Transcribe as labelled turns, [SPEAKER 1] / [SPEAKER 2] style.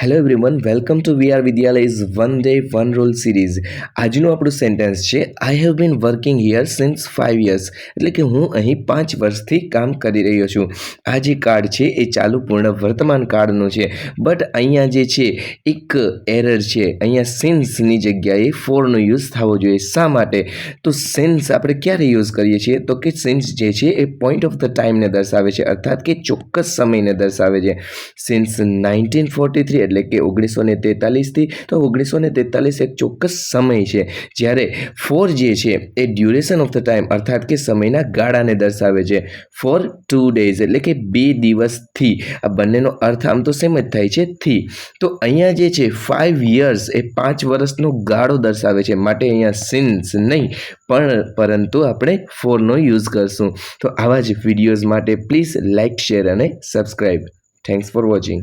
[SPEAKER 1] Hello everyone, welcome to VR વિદ્યાલયઝ one day one role series. આજનું આપણું sentence છે, I have been working here since 5 years. એટલે કે હું અહીં 5 વર્ષથી કામ કરી રહ્યો છું. આ જે કાર્ડ છે એ ચાલુ પૂર્ણ વર્તમાન કાળનું છે, બટ અહીંયા જે છે એક એરર છે. અહીંયા સિન્સની જગ્યાએ ફોરનો યુઝ થવો જોઈએ. શા માટે? તો સિન્સ આપણે ક્યારે યુઝ કરીએ છીએ? તો કે સિન્સ જે છે એ પોઈન્ટ ઓફ ધ ટાઈમને દર્શાવે છે, અર્થાત કે ચોક્કસ સમયને દર્શાવે છે. સિન્સ 1943 એટલે કે 1943થી તો 1943 એક ચોક્કસ સમય છે. જ્યારે ફોર જે છે એ ડ્યુરેશન ઓફ ધ ટાઈમ અર્થાત કે સમયના ગાળાને દર્શાવે છે. ફોર 2 days એટલે કે 2 દિવસથી. આ બંનેનો અર્થ આમ તો સેમ જ થાય છે, થી. તો અહીંયા જે છે 5 years એ 5 વર્ષનો ગાળો દર્શાવે છે, માટે અહીંયા સિન્સ નહીં પરંતુ આપણે ફોરનો યુઝ કરશું. તો આવા જ વિડીયોઝ માટે પ્લીઝ લાઇક, શેર અને સબસ્ક્રાઈબ. Thanks for watching.